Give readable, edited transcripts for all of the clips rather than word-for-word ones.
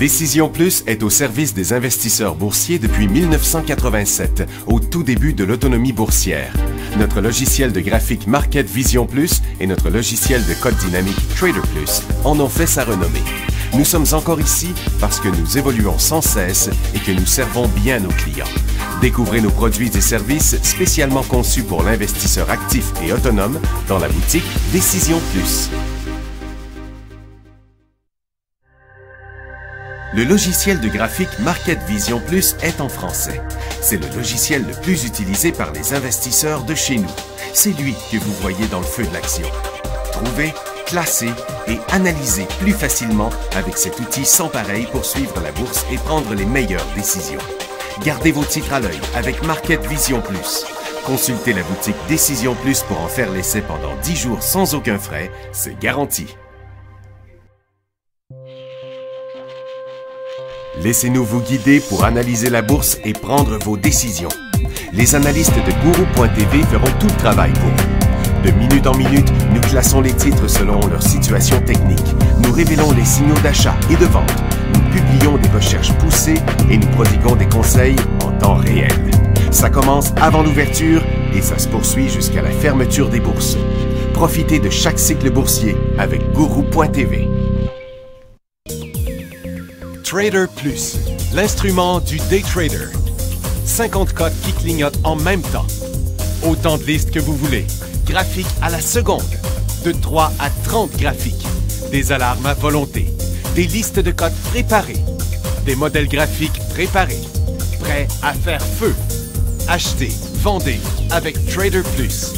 Décision Plus est au service des investisseurs boursiers depuis 1987, au tout début de l'autonomie boursière. Notre logiciel de graphique Market Vision Plus et notre logiciel de code dynamique Trader Plus en ont fait sa renommée. Nous sommes encore ici parce que nous évoluons sans cesse et que nous servons bien nos clients. Découvrez nos produits et services spécialement conçus pour l'investisseur actif et autonome dans la boutique Décision Plus. Le logiciel de graphique Market Vision Plus est en français. C'est le logiciel le plus utilisé par les investisseurs de chez nous. C'est lui que vous voyez dans le feu de l'action. Trouvez, classez et analysez plus facilement avec cet outil sans pareil pour suivre la bourse et prendre les meilleures décisions. Gardez vos titres à l'œil avec Market Vision Plus. Consultez la boutique Décision Plus pour en faire l'essai pendant 10 jours sans aucun frais, c'est garanti. Laissez-nous vous guider pour analyser la bourse et prendre vos décisions. Les analystes de Guru.tv feront tout le travail pour vous. De minute en minute, nous classons les titres selon leur situation technique. Nous révélons les signaux d'achat et de vente. Nous publions des recherches poussées et nous prodiguons des conseils en temps réel. Ça commence avant l'ouverture et ça se poursuit jusqu'à la fermeture des bourses. Profitez de chaque cycle boursier avec Guru.tv. Trader Plus, l'instrument du day trader. 50 cotes qui clignotent en même temps. Autant de listes que vous voulez. Graphiques à la seconde. De 3 à 30 graphiques. Des alarmes à volonté. Des listes de cotes préparées. Des modèles graphiques préparés. Prêts à faire feu. Achetez, vendez avec Trader Plus.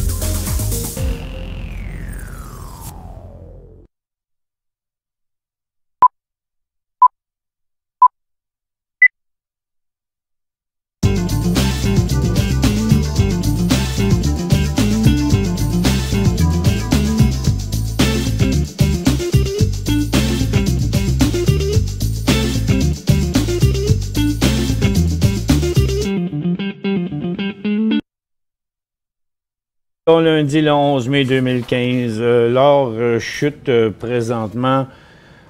Lundi le 11 mai 2015, l'or chute présentement,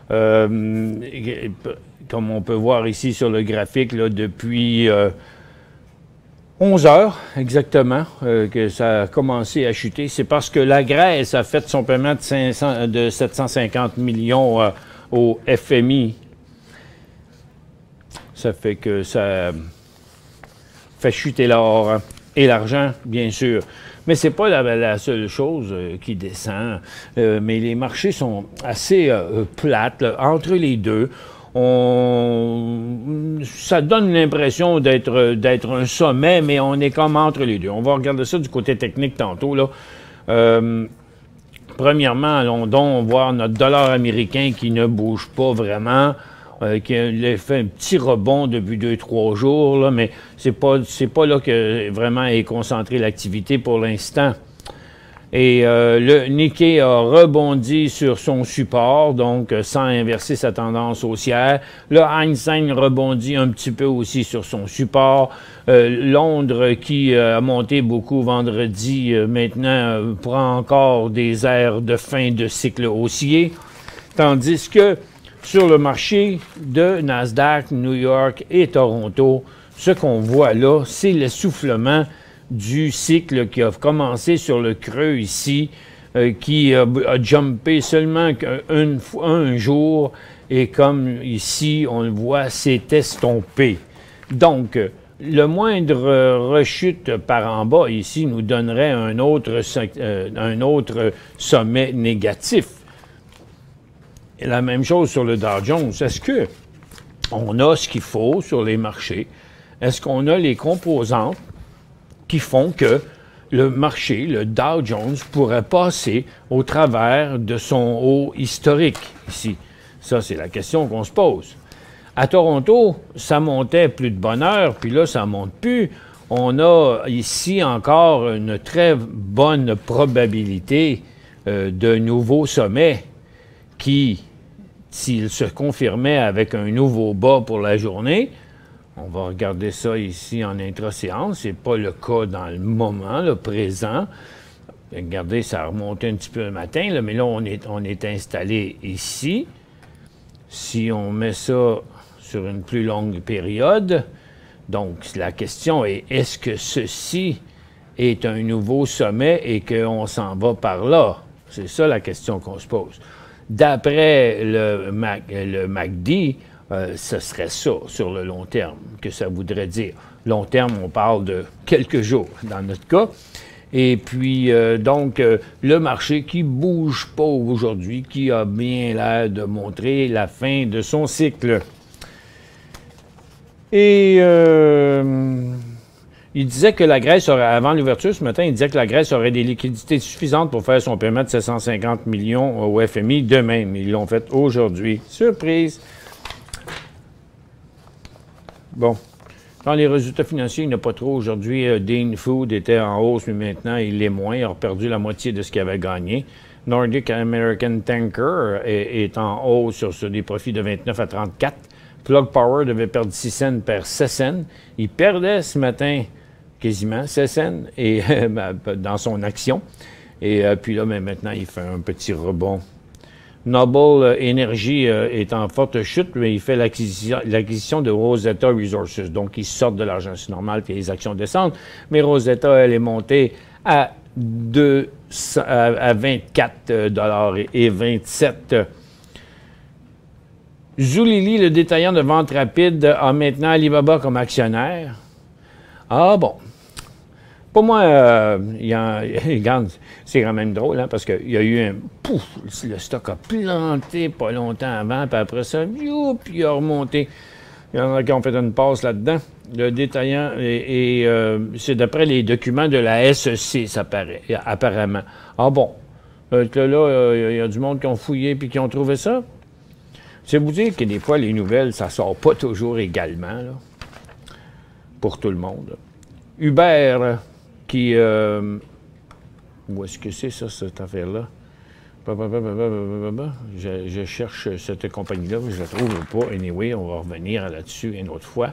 comme on peut voir ici sur le graphique, là, depuis 11 heures exactement que ça a commencé à chuter. C'est parce que la Grèce a fait son paiement de 750 millions au FMI. Ça fait que ça fait chuter l'or et l'argent, bien sûr. Mais ce n'est pas la seule chose qui descend. Mais les marchés sont assez plates là, entre les deux. Ça donne l'impression d'être un sommet, mais on est comme entre les deux. On va regarder ça du côté technique tantôt, là. Premièrement, allons donc voir notre dollar américain qui ne bouge pas vraiment. Qui a fait un petit rebond depuis 2-3 jours, là, mais c'est pas là que vraiment est concentrée l'activité pour l'instant. Et le Nikkei a rebondi sur son support, donc sans inverser sa tendance haussière. Le Hang Seng rebondit un petit peu aussi sur son support. Londres, qui a monté beaucoup vendredi, maintenant prend encore des airs de fin de cycle haussier. Tandis que sur le marché de Nasdaq, New York et Toronto, ce qu'on voit là, c'est l'essoufflement du cycle qui a commencé sur le creux ici, qui a jumpé seulement un jour, et comme ici, on le voit, s'est estompé. Donc, le moindre rechute par en bas ici nous donnerait un autre sommet négatif. Et la même chose sur le Dow Jones. Est-ce qu'on a ce qu'il faut sur les marchés? Est-ce qu'on a les composantes qui font que le marché, le Dow Jones, pourrait passer au travers de son haut historique ici? Ça, c'est la question qu'on se pose. À Toronto, ça montait plus de bonne heure, puis là, ça ne monte plus. On a ici encore une très bonne probabilité de nouveaux sommets qui, s'il se confirmait avec un nouveau bas pour la journée, on va regarder ça ici en intra-séance, ce n'est pas le cas dans le moment, le présent. Regardez, ça a remonté un petit peu le matin, là, mais là, on est installé ici. Si on met ça sur une plus longue période. Donc, la question est, est-ce que ceci est un nouveau sommet et qu'on s'en va par là? C'est ça la question qu'on se pose. D'après le MACD, ce serait ça sur le long terme que ça voudrait dire. Long terme, on parle de quelques jours dans notre cas. Et puis, donc, le marché qui ne bouge pas aujourd'hui, qui a bien l'air de montrer la fin de son cycle. Et il disait que la Grèce aurait, avant l'ouverture ce matin, il disait que la Grèce aurait des liquidités suffisantes pour faire son paiement de 750 millions au FMI demain. Mais ils l'ont fait aujourd'hui. Surprise! Bon. Dans les résultats financiers, il n'y en a pas trop aujourd'hui. Dean Food était en hausse, mais maintenant, il l'est moins. Il a perdu la moitié de ce qu'il avait gagné. Nordic American Tanker est en hausse sur des profits de 29 à 34. Plug Power devait perdre 6 cents, perd 7 cents. Il perdait ce matin quasiment 7 cents et, dans son action. Et puis là, mais maintenant, il fait un petit rebond. Noble Energy est en forte chute, mais il fait l'acquisition de Rosetta Resources. Donc, ils sortent de l'argent, c'est normal que les actions descendent. Mais Rosetta, elle est montée à 24,27 $. Zulily, le détaillant de vente rapide, a maintenant Alibaba comme actionnaire. Ah bon. Pour moi, regarde, c'est quand même drôle, hein, parce qu'il y a eu un pouf, le stock a planté pas longtemps avant, puis après ça, youp, il a remonté. Il y en a qui ont fait une passe là-dedans. Le détaillant, c'est d'après les documents de la SEC, ça paraît, apparemment. Ah bon, là, il y a du monde qui ont fouillé puis qui ont trouvé ça. C'est vous dire que des fois, les nouvelles, ça sort pas toujours également, là, pour tout le monde. Là. Uber, qui... où est-ce que c'est, ça, cette affaire-là? Je cherche cette compagnie-là, mais je la trouve pas. Anyway, on va revenir là-dessus une autre fois.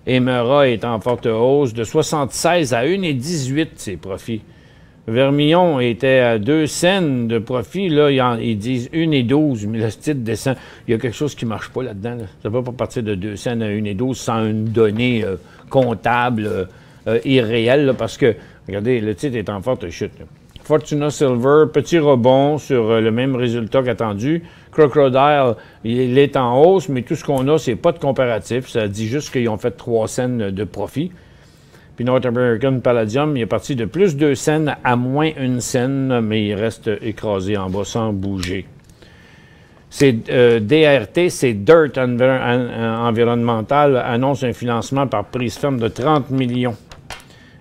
Emera est en forte hausse de 76 à 1,18 ses profits. Vermillon était à 2 cents de profit. Là, ils disent 1,12, mais le titre descend. Il y a quelque chose qui ne marche pas là-dedans. Là. Ça ne peut pas partir de 2 cents à 1,12 sans une donnée comptable irréelle, là, parce que, regardez, le titre est en forte chute. Là. Fortuna Silver, petit rebond sur le même résultat qu'attendu. Crocodile, il est en hausse, mais tout ce qu'on a, c'est pas de comparatif. Ça dit juste qu'ils ont fait 3 cents de profit. Puis North American Palladium, il est parti de plus 2 cents à moins 1 cent, mais il reste écrasé en bas sans bouger. C'est DRT, c'est Dirt Environmental, annonce un financement par prise ferme de 30 millions.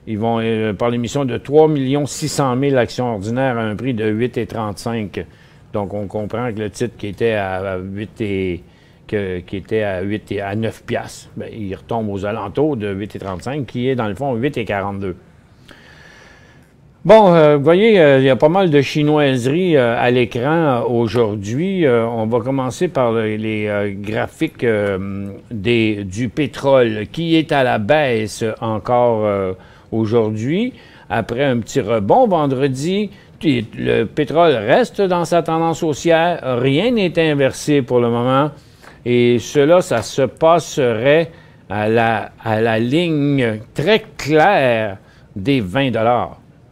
Ils vont par l'émission de 3 600 000 actions ordinaires à un prix de 8,35. Donc, on comprend que le titre qui était à 8 à 9 piastres, bien, il retombe aux alentours de 8,35, qui est dans le fond 8,42. Bon, vous voyez, il y a pas mal de chinoiseries à l'écran aujourd'hui. On va commencer par les graphiques du pétrole, qui est à la baisse encore aujourd'hui. Après un petit rebond vendredi, le pétrole reste dans sa tendance haussière. Rien n'est inversé pour le moment. Et cela, ça se passerait à la ligne très claire des 20 $.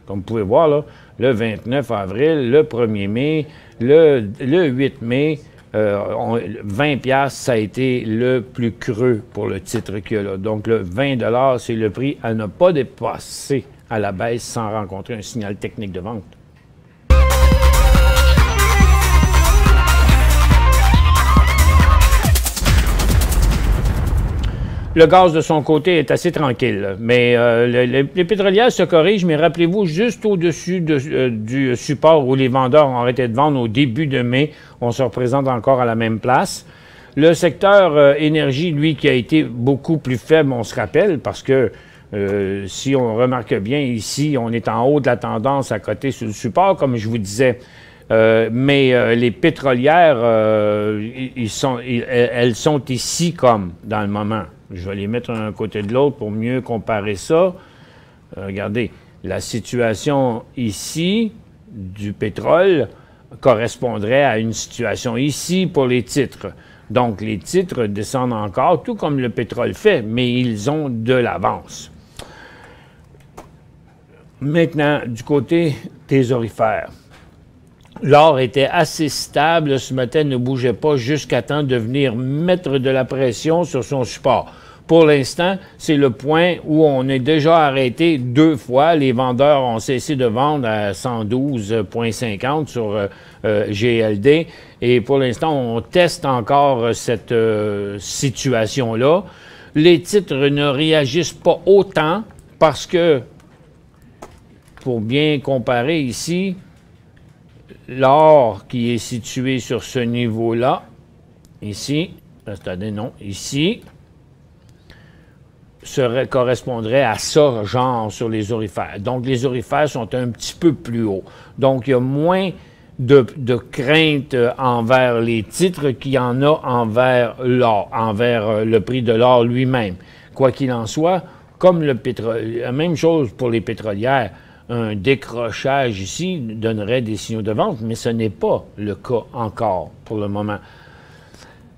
Comme vous pouvez voir, là, le 29 avril, le 1er mai, le 8 mai, 20 $, ça a été le plus creux pour le titre qu'il y a là. Donc, le 20 $, c'est le prix à ne pas dépasser à la baisse sans rencontrer un signal technique de vente. Le gaz, de son côté, est assez tranquille. Mais les pétrolières se corrigent, mais rappelez-vous, juste au-dessus du support où les vendeurs ont arrêté de vendre au début de mai, on se représente encore à la même place. Le secteur énergie, lui, qui a été beaucoup plus faible, on se rappelle, parce que si on remarque bien ici, on est en haut de la tendance à côté sur le support, comme je vous disais. Mais les pétrolières, elles sont ici comme dans le moment. Je vais les mettre un côté de l'autre pour mieux comparer ça. Regardez, la situation ici du pétrole correspondrait à une situation ici pour les titres. Donc, les titres descendent encore, tout comme le pétrole fait, mais ils ont de l'avance. Maintenant, du côté des orifères. L'or était assez stable ce matin, ne bougeait pas jusqu'à temps de venir mettre de la pression sur son support. Pour l'instant, c'est le point où on est déjà arrêté 2 fois. Les vendeurs ont cessé de vendre à 112,50 sur GLD. Et pour l'instant, on teste encore cette situation-là. Les titres ne réagissent pas autant parce que, pour bien comparer ici, l'or qui est situé sur ce niveau-là, ici, c'est-à-dire non, ici, correspondrait à ça, genre, sur les orifères. Donc, les orifères sont un petit peu plus hauts. Donc, il y a moins de crainte envers les titres qu'il y en a envers l'or, envers le prix de l'or lui-même. Quoi qu'il en soit, comme le pétrole, la même chose pour les pétrolières, un décrochage ici donnerait des signaux de vente, mais ce n'est pas le cas encore pour le moment.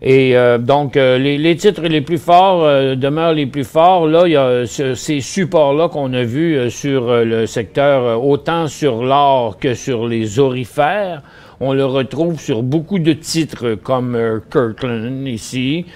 Et donc, les titres les plus forts demeurent les plus forts. Là, il y a ces supports-là qu'on a vus sur le secteur, autant sur l'or que sur les orifères. On le retrouve sur beaucoup de titres comme Kirkland ici,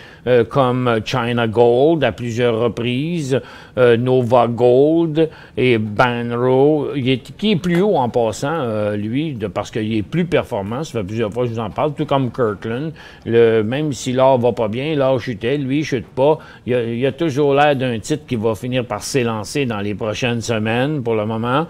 comme China Gold à plusieurs reprises, Nova Gold et Banro, qui est plus haut en passant, lui, parce qu'il est plus performant. Ça fait plusieurs fois que je vous en parle, tout comme Kirkland. Même si l'or va pas bien, l'or chutait, lui, il chute pas. Il y a toujours l'air d'un titre qui va finir par s'élancer dans les prochaines semaines, pour le moment.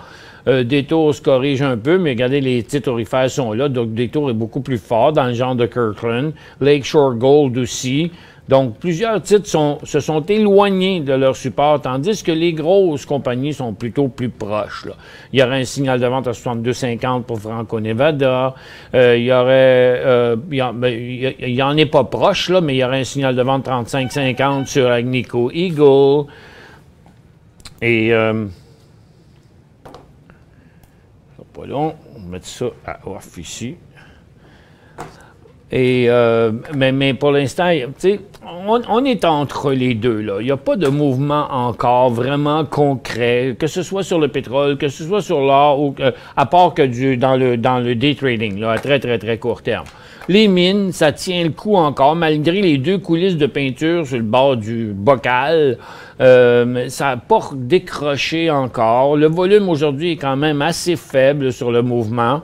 Détour se corrige un peu, mais regardez, les titres orifères sont là, donc Détour est beaucoup plus fort dans le genre de Kirkland. Lakeshore Gold aussi. Donc, plusieurs titres se sont éloignés de leur support, tandis que les grosses compagnies sont plutôt plus proches, là. Il y aurait un signal de vente à 62,50 pour Franco-Nevada. Il y aurait... il y en est pas proche, là, mais il y aurait un signal de vente 35,50 sur Agnico Eagle. Et... pas long, on va mettre ça à off ici. Et, mais pour l'instant, tu sais, on est entre les deux, là. Il n'y a pas de mouvement encore vraiment concret, que ce soit sur le pétrole, que ce soit sur l'or, ou à part que dans le day trading, là, à très, très, très court terme. Les mines, ça tient le coup encore, malgré les 2 coulisses de peinture sur le bord du bocal. Ça n'a pas décroché encore. Le volume aujourd'hui est quand même assez faible sur le mouvement.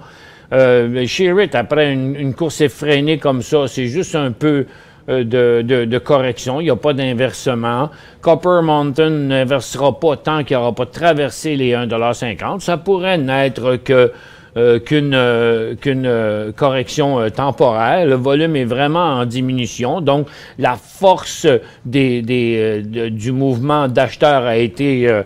Sherritt, après une course effrénée comme ça, c'est juste un peu de correction. Il n'y a pas d'inversement. Copper Mountain n'inversera pas tant qu'il n'aura pas traversé les 1,50 $. Ça pourrait n'être qu'une correction temporaire. Le volume est vraiment en diminution. Donc, la force du mouvement d'acheteurs a été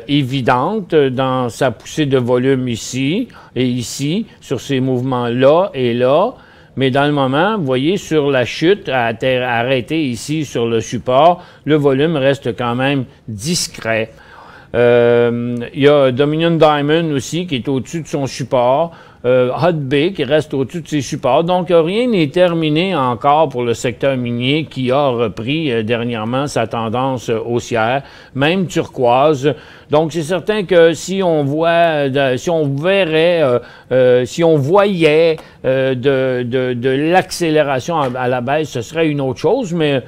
évidente dans sa poussée de volume ici et ici, sur ces mouvements-là et là. Mais dans le moment, vous voyez, sur la chute, arrêtée ici sur le support, le volume reste quand même discret. Il y a Dominion Diamond aussi qui est au-dessus de son support. Hudbay qui reste au-dessus de ses supports. Donc, rien n'est terminé encore pour le secteur minier qui a repris dernièrement sa tendance haussière, même turquoise. Donc, c'est certain que si on voyait de l'accélération à la baisse, ce serait une autre chose, mais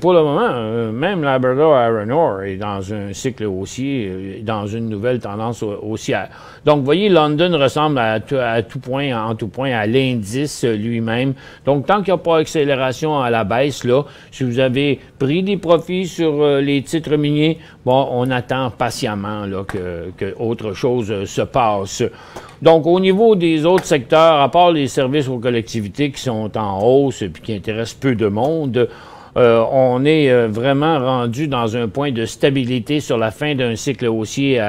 pour le moment, même Labrador Iron Ore est dans un cycle haussier, dans une nouvelle tendance haussière. Donc, vous voyez, London ressemble en tout point à l'indice lui-même. Donc, tant qu'il n'y a pas d'accélération à la baisse, là, si vous avez pris des profits sur les titres miniers, bon, on attend patiemment là, que autre chose se passe. Donc, au niveau des autres secteurs, à part les services aux collectivités qui sont en hausse et qui intéressent peu de monde, on est vraiment rendu dans un point de stabilité sur la fin d'un cycle haussier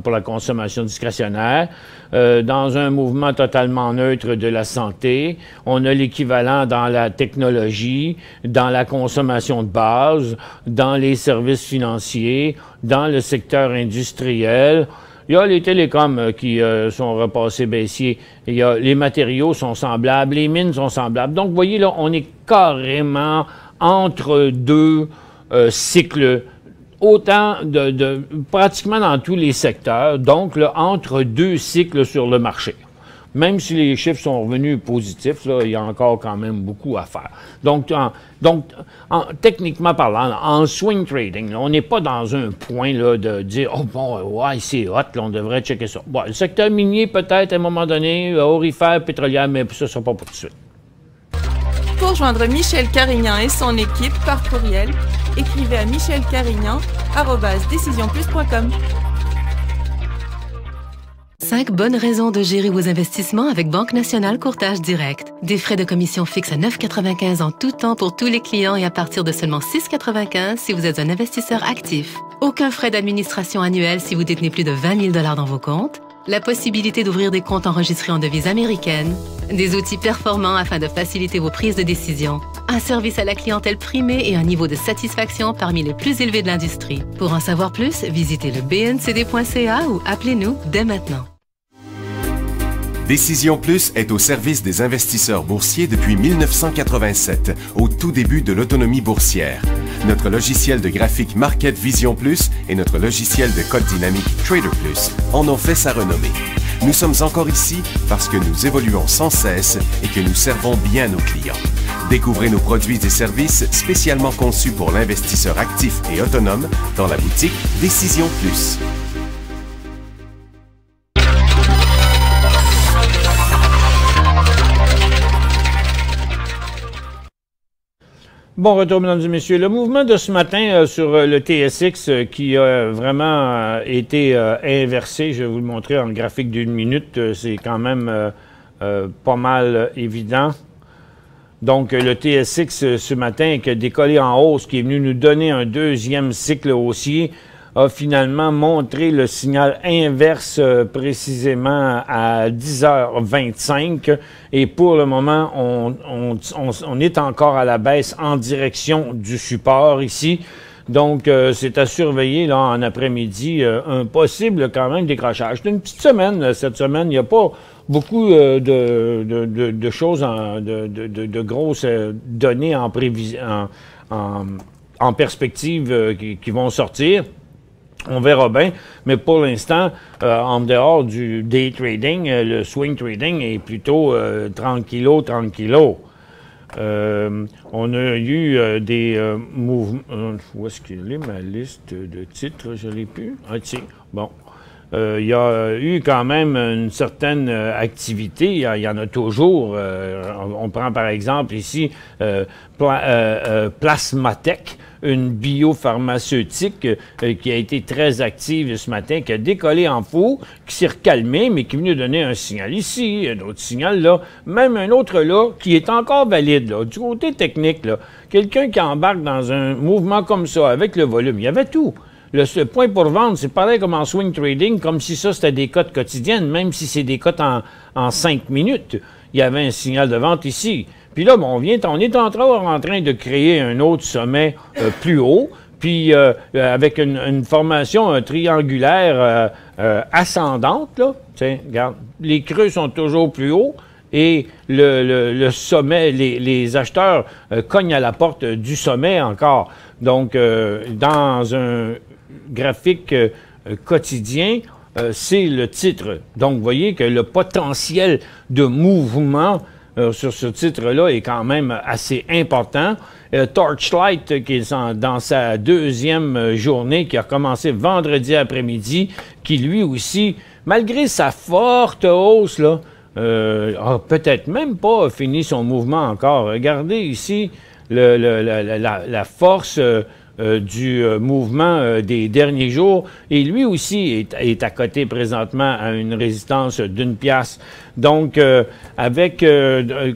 pour la consommation discrétionnaire, dans un mouvement totalement neutre de la santé. On a l'équivalent dans la technologie, dans la consommation de base, dans les services financiers, dans le secteur industriel. Il y a les télécoms qui sont repassés baissiers. Il y a les matériaux sont semblables, les mines sont semblables. Donc, vous voyez, là, on est carrément entre deux cycles, autant pratiquement dans tous les secteurs, donc là, entre deux cycles sur le marché. Même si les chiffres sont revenus positifs, là, il y a encore quand même beaucoup à faire. Donc techniquement parlant, en swing trading, là, on n'est pas dans un point là, de dire « Oh bon, ouais, c'est hot, là, on devrait checker ça. » Bon, le secteur minier peut-être à un moment donné, aurifère, pétrolière, mais ça ne sera pas pour tout de suite. Pour joindre Michel Carignan et son équipe par courriel, écrivez à michelcarignan@decisionplus.com. 5 bonnes raisons de gérer vos investissements avec Banque Nationale Courtage Direct. Des frais de commission fixes à 9,95 en tout temps pour tous les clients et à partir de seulement 6,95 si vous êtes un investisseur actif. Aucun frais d'administration annuel si vous détenez plus de 20 000 $ dans vos comptes. La possibilité d'ouvrir des comptes enregistrés en devise américaine. Des outils performants afin de faciliter vos prises de décision. Un service à la clientèle primé et un niveau de satisfaction parmi les plus élevés de l'industrie. Pour en savoir plus, visitez le bncd.ca ou appelez-nous dès maintenant. Décision Plus est au service des investisseurs boursiers depuis 1987, au tout début de l'autonomie boursière. Notre logiciel de graphique Market Vision Plus et notre logiciel de code dynamique Trader Plus en ont fait sa renommée. Nous sommes encore ici parce que nous évoluons sans cesse et que nous servons bien nos clients. Découvrez nos produits et services spécialement conçus pour l'investisseur actif et autonome dans la boutique Décision Plus. Bon retour, mesdames et messieurs. Le mouvement de ce matin sur le TSX qui a vraiment été inversé, je vais vous le montrer en graphique d'une minute, c'est quand même pas mal évident. Donc, le TSX ce matin qui a décollé en hausse, qui est venu nous donner un deuxième cycle haussier, a finalement montré le signal inverse précisément à 10h25. Et pour le moment, on est encore à la baisse en direction du support ici. Donc, c'est à surveiller là en après-midi un possible quand même décrochage. C'est une petite semaine, cette semaine. Il n'y a pas beaucoup de choses, de grosses données en perspective qui vont sortir. On verra bien, mais pour l'instant, en dehors du day trading, le swing trading est plutôt tranquillo. On a eu des mouvements... où est-ce qu'il est, ma liste de titres? Je ne l'ai plus. Ah, tiens, bon. Il y a eu quand même une certaine activité, il y en a toujours. On prend par exemple ici Plasmatech, une biopharmaceutique qui a été très active ce matin, qui a décollé en faux, qui s'est recalmé, mais qui est venu donner un signal ici, un autre signal là, même un autre là, qui est encore valide. Là. Du côté technique, quelqu'un qui embarque dans un mouvement comme ça, avec le volume, il y avait tout. Le point pour vendre, c'est pareil comme en swing trading, comme si ça, c'était des cotes quotidiennes, même si c'est des cotes en 5 minutes. Il y avait un signal de vente ici. Puis là, on est en train de créer un autre sommet plus haut, puis avec une formation triangulaire ascendante, là. Tiens, regarde, les creux sont toujours plus hauts. Et le sommet, les acheteurs cognent à la porte du sommet encore. Donc, dans un graphique quotidien, c'est le titre. Donc, vous voyez que le potentiel de mouvement sur ce titre-là est quand même assez important. Torchlight, qui est dans sa deuxième journée, qui a commencé vendredi après-midi, qui lui aussi, malgré sa forte hausse, là, peut-être même pas fini son mouvement encore. Regardez ici la force du mouvement des derniers jours. Et lui aussi est à côté présentement à une résistance d'1 piastre. Donc,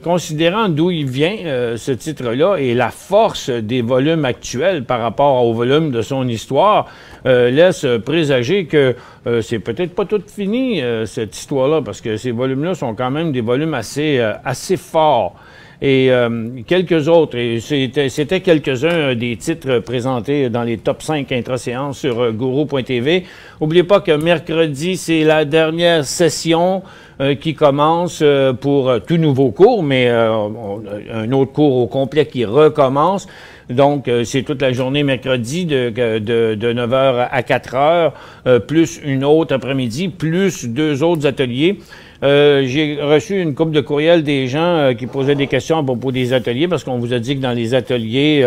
considérant d'où il vient, ce titre-là, et la force des volumes actuels par rapport au volume de son histoire, laisse présager que c'est peut-être pas tout fini, cette histoire-là, parce que ces volumes-là sont quand même des volumes assez forts. et quelques autres. Et c'était quelques-uns des titres présentés dans les top 5 intra-séances sur Guru.tv. N'oubliez pas que mercredi, c'est la dernière session qui commence pour tout nouveau cours, mais un autre cours au complet qui recommence. Donc, c'est toute la journée mercredi de 9h à 4h, plus une autre après-midi, plus 2 autres ateliers. J'ai reçu une couple de courriels des gens qui posaient des questions à propos des ateliers, parce qu'on vous a dit que dans les ateliers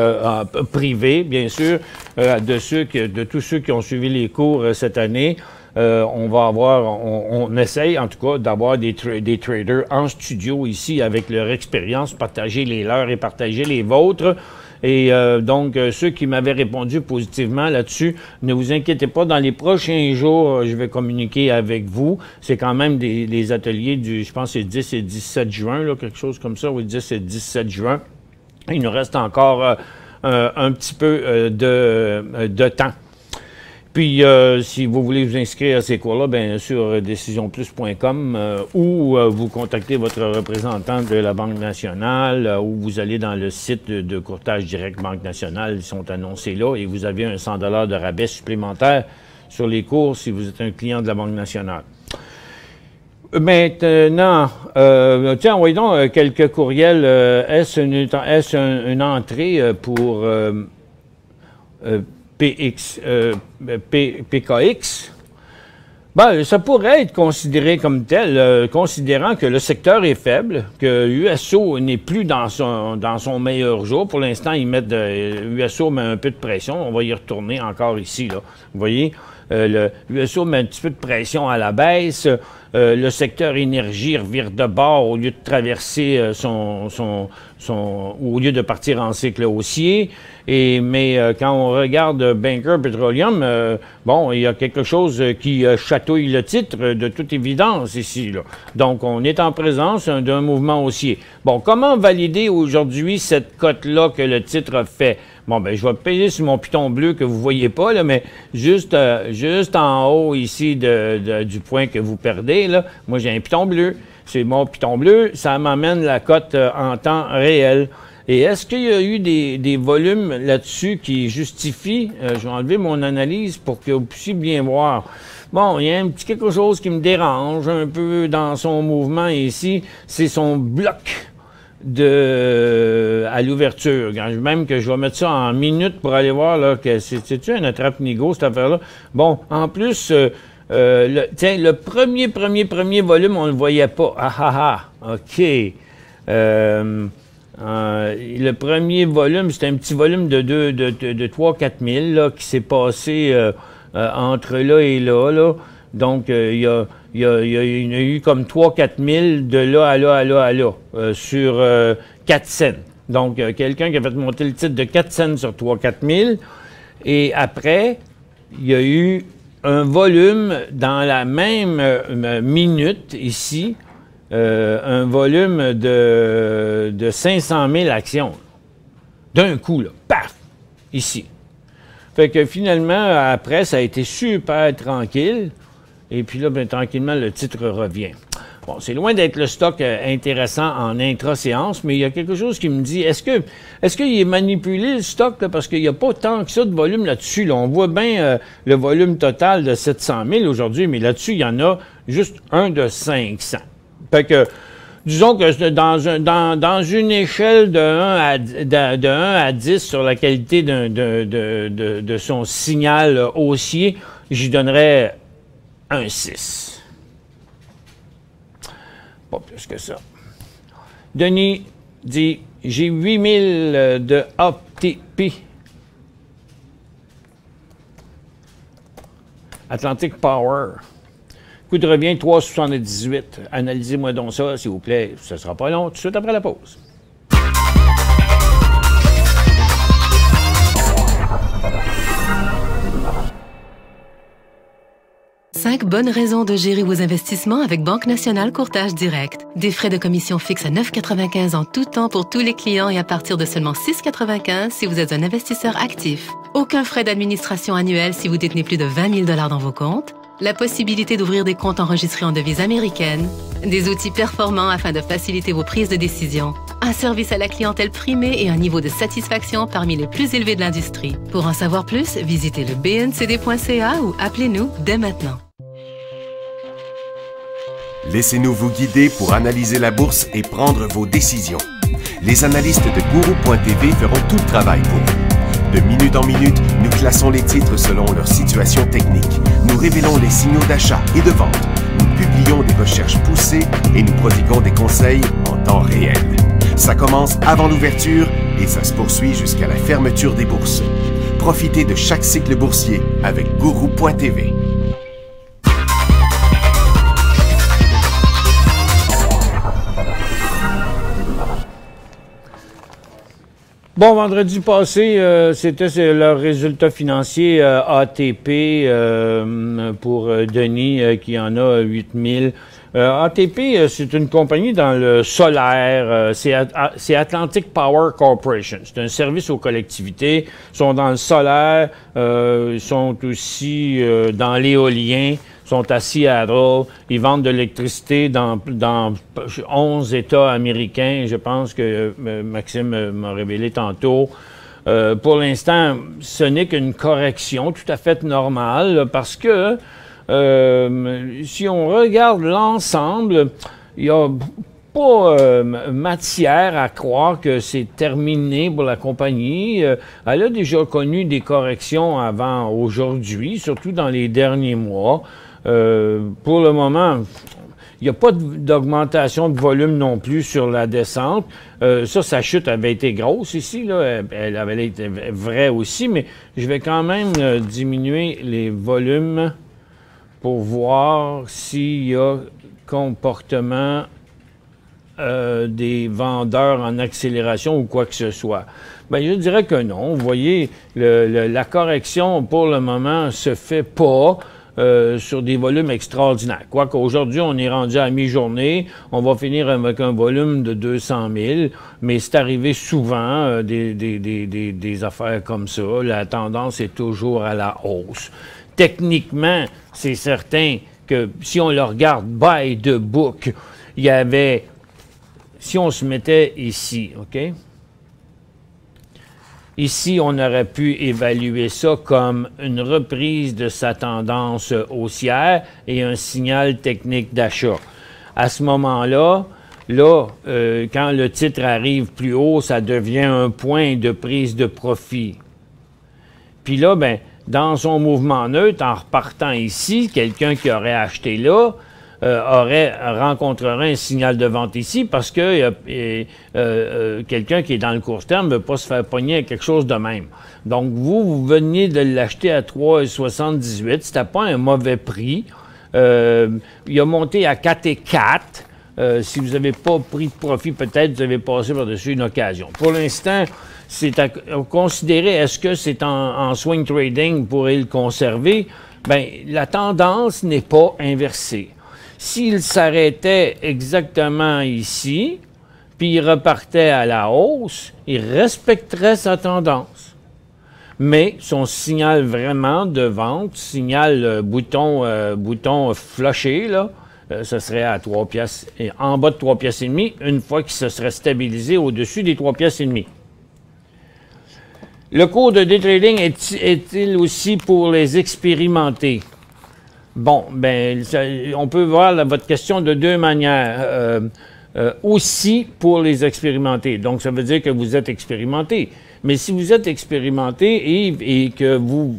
privés, bien sûr, de tous ceux qui ont suivi les cours cette année, on va avoir, on essaye en tout cas d'avoir des traders en studio ici avec leur expérience, partager les leurs et partager les vôtres. Et donc, ceux qui m'avaient répondu positivement là-dessus, ne vous inquiétez pas, dans les prochains jours, je vais communiquer avec vous. C'est quand même des ateliers je pense c'est 10 et 17 juin, là, quelque chose comme ça, oui, 10 et 17 juin. Il nous reste encore un petit peu de temps. Puis, si vous voulez vous inscrire à ces cours-là, bien sûr, decisionplus.com ou vous contactez votre représentant de la Banque nationale ou vous allez dans le site de courtage direct Banque nationale, ils sont annoncés là et vous avez un 100 $ de rabais supplémentaire sur les cours si vous êtes un client de la Banque nationale. Maintenant, tiens, envoyez donc quelques courriels. Est-ce une entrée pour... PKX, ben, ça pourrait être considéré comme tel, considérant que le secteur est faible, que USO n'est plus dans son meilleur jour. Pour l'instant, ils mettent USO met un peu de pression. On va y retourner encore ici, là. Vous voyez, le USO met un petit peu de pression à la baisse. Le secteur énergie revire de bord au lieu de traverser au lieu de partir en cycle haussier. Mais quand on regarde Banker Petroleum, bon, il y a quelque chose qui chatouille le titre de toute évidence ici, là. Donc, on est en présence d'un mouvement haussier. Bon, comment valider aujourd'hui cette cote-là que le titre fait? Bon, ben, je vais peser sur mon piton bleu que vous voyez pas, là, mais juste en haut ici du point que vous perdez, là, moi, j'ai un piton bleu. C'est mon piton bleu, ça m'amène la cote en temps réel. Et est-ce qu'il y a eu des volumes là-dessus qui justifient, je vais enlever mon analyse pour que vous puissiez bien voir. Bon, il y a un petit quelque chose qui me dérange un peu dans son mouvement ici, c'est son bloc à l'ouverture. Même que je vais mettre ça en minutes pour aller voir, là, que c'est-tu un attrape-nigo, cette affaire-là? Bon, en plus, tiens, le premier volume, on ne le voyait pas. OK. Le premier volume, c'était un petit volume de 3-4 000 là, qui s'est passé entre là et là. Donc, il y a eu comme 3-4 000 de là à là sur 4 cents. Donc, quelqu'un qui a fait monter le titre de 4 cents sur 3-4 000. Et après, il y a eu un volume dans la même minute ici, un volume de 500 000 actions. D'un coup, là, paf, ici. Fait que finalement, après, ça a été super tranquille. Et puis là, bien, tranquillement, le titre revient. Bon, c'est loin d'être le stock intéressant en intra-séance, mais il y a quelque chose qui me dit, est-ce qu'il est manipulé, le stock, là, parce qu'il n'y a pas tant que ça de volume là-dessus. Là. On voit bien le volume total de 700 000 aujourd'hui, mais là-dessus, il y en a juste un de 500. Fait que, disons que dans une échelle de 1 à 10 sur la qualité de son signal haussier, j'y donnerais un 6. Pas plus que ça. Denis dit, j'ai 8000 de ATP. Atlantic Power. Coût de revient 3,78. Analysez-moi donc ça, s'il vous plaît. Ce ne sera pas long, tout de suite après la pause. Cinq bonnes raisons de gérer vos investissements avec Banque nationale Courtage Direct. Des frais de commission fixes à 9,95 en tout temps pour tous les clients et à partir de seulement 6,95 si vous êtes un investisseur actif. Aucun frais d'administration annuel si vous détenez plus de 20 000 $ dans vos comptes. La possibilité d'ouvrir des comptes enregistrés en devises américaines. Des outils performants afin de faciliter vos prises de décision. un service à la clientèle primé et un niveau de satisfaction parmi les plus élevés de l'industrie. Pour en savoir plus, visitez le bncd.ca ou appelez-nous dès maintenant. Laissez-nous vous guider pour analyser la bourse et prendre vos décisions. Les analystes de Guru.tv feront tout le travail pour vous. De minute en minute, nous classons les titres selon leur situation technique. Nous révélons les signaux d'achat et de vente. Nous publions des recherches poussées et nous prodiguons des conseils en temps réel. Ça commence avant l'ouverture et ça se poursuit jusqu'à la fermeture des bourses. Profitez de chaque cycle boursier avec Guru.tv. Bon, vendredi passé, c'était leur résultat financier ATP pour Denis qui en a 8000. ATP, c'est une compagnie dans le solaire. C'est Atlantic Power Corporation. C'est un service aux collectivités. Ils sont dans le solaire. Ils sont aussi dans l'éolien. Sont à Seattle. Ils vendent de l'électricité dans 11 États américains. Je pense que Maxime m'a révélé tantôt. Pour l'instant, ce n'est qu'une correction tout à fait normale parce que si on regarde l'ensemble, il n'y a pas matière à croire que c'est terminé pour la compagnie. Elle a déjà connu des corrections avant aujourd'hui, surtout dans les derniers mois. Pour le moment, il n'y a pas d'augmentation de volume non plus sur la descente. Sa chute avait été grosse ici, là. Elle avait été vraie aussi, mais je vais quand même diminuer les volumes pour voir s'il y a comportement des vendeurs en accélération ou quoi que ce soit. Bien, je dirais que non. Vous voyez, la correction, pour le moment, se fait pas. Sur des volumes extraordinaires. Quoique aujourd'hui, on est rendu à mi-journée, on va finir avec un volume de 200 000, mais c'est arrivé souvent des affaires comme ça. La tendance est toujours à la hausse. Techniquement, c'est certain que si on le regarde by the book, il y avait, si on se mettait ici, OK? Ici, on aurait pu évaluer ça comme une reprise de sa tendance haussière et un signal technique d'achat. À ce moment-là, quand le titre arrive plus haut, ça devient un point de prise de profit. Puis là, ben, dans son mouvement neutre, en repartant ici, quelqu'un qui aurait acheté là, rencontrerait un signal de vente ici parce que quelqu'un qui est dans le court terme ne veut pas se faire pogner à quelque chose de même. Donc, vous veniez de l'acheter à 3,78. C'était pas un mauvais prix. Il a monté à 4,4. Si vous n'avez pas pris de profit, peut-être vous avez passé par-dessus une occasion. Pour l'instant, c'est à considérer, est-ce que c'est en swing trading, vous pourrez le conserver? Bien, la tendance n'est pas inversée. S'il s'arrêtait exactement ici, puis il repartait à la hausse, il respecterait sa tendance. Mais son signal vraiment de vente, signal bouton flushé, là, ce serait à 3 piastres, et en bas de 3 piastres et demi, une fois qu'il se serait stabilisé au-dessus des 3 piastres et demi. Le cours de day trading est-il aussi pour les expérimentés? Bon, ben, on peut voir votre question de deux manières. Aussi pour les expérimentés. Donc, ça veut dire que vous êtes expérimenté. Mais si vous êtes expérimenté et que vous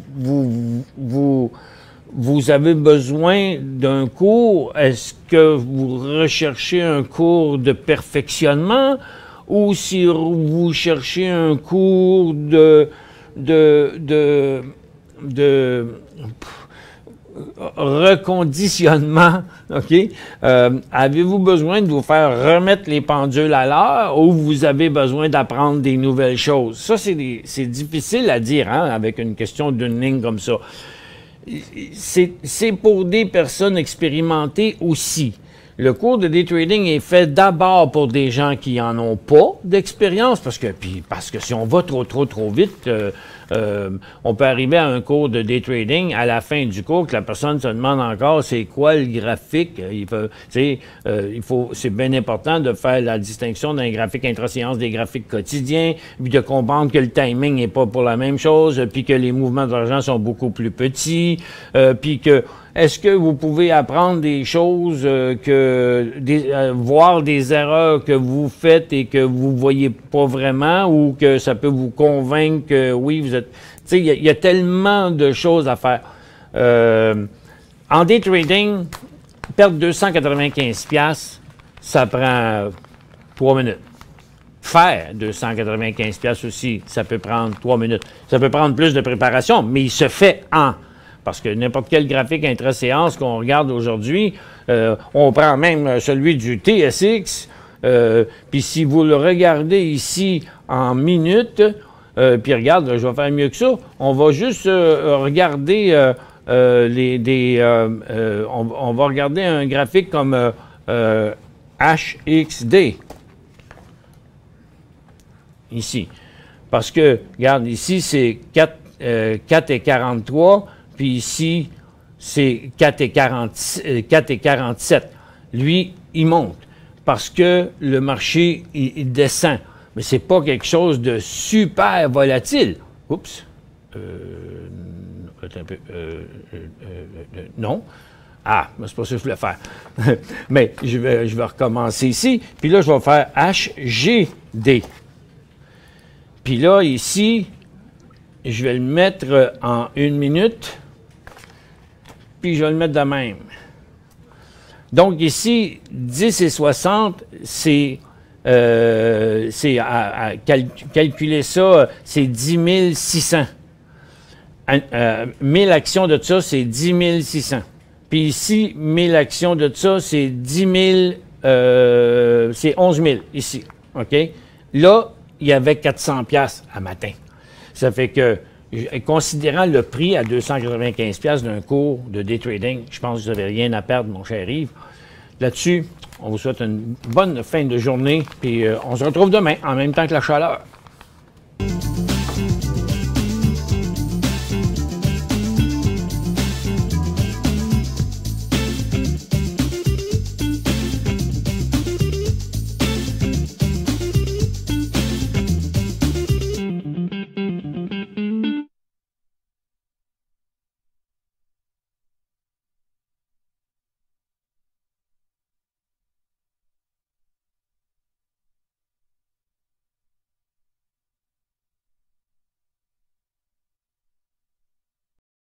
avez besoin d'un cours, est-ce que vous recherchez un cours de perfectionnement ou si vous cherchez un cours de reconditionnement, OK? Avez-vous besoin de vous faire remettre les pendules à l'heure ou vous avez besoin d'apprendre des nouvelles choses? Ça, c'est difficile à dire, hein, avec une question d'une ligne comme ça. C'est pour des personnes expérimentées aussi. Le cours de day trading est fait d'abord pour des gens qui n'en ont pas d'expérience, parce que si on va trop vite, On peut arriver à un cours de day trading, à la fin du cours, que la personne se demande encore c'est quoi le graphique. C'est bien important de faire la distinction d'un graphique intra-séance des graphiques quotidiens, puis de comprendre que le timing n'est pas pour la même chose, puis que les mouvements d'argent sont beaucoup plus petits, puis que est-ce que vous pouvez apprendre des choses, voir des erreurs que vous faites et que vous voyez pas vraiment, ou que ça peut vous convaincre que oui, vous êtes... Tu sais, il y a tellement de choses à faire. En day trading, perdre 295$, ça prend 3 minutes. Faire 295$ aussi, ça peut prendre 3 minutes. Ça peut prendre plus de préparation, mais il se fait en... Parce que n'importe quel graphique intra-séance qu'on regarde aujourd'hui, on prend même celui du TSX, puis si vous le regardez ici en minutes, puis regarde, je vais faire mieux que ça, on va juste regarder on va regarder un graphique comme HXD. Ici. Parce que, regarde, ici, c'est 4,43, puis ici, c'est 4,47. Lui, il monte. Parce que le marché, il descend. Mais c'est pas quelque chose de super volatile. Oups. Un peu. Non. Ah, c'est pas ça que je voulais faire. Mais je vais recommencer ici. Puis là, je vais faire HGD. Puis là, ici, je vais le mettre en 1 minute. Puis je vais le mettre de même. Donc ici, 10 et 60, c'est calculer ça, c'est 10 600. 1000 actions de ça, c'est 10 600. Puis ici, 1000 actions de ça, c'est 10 000, c'est 11 000 ici. OK? Là, il y avait 400$ à matin. Ça fait que, considérant le prix à 295$ d'un cours de day trading, je pense que vous n'avez rien à perdre, mon cher Yves. Là-dessus, on vous souhaite une bonne fin de journée, puis on se retrouve demain, en même temps que la chaleur.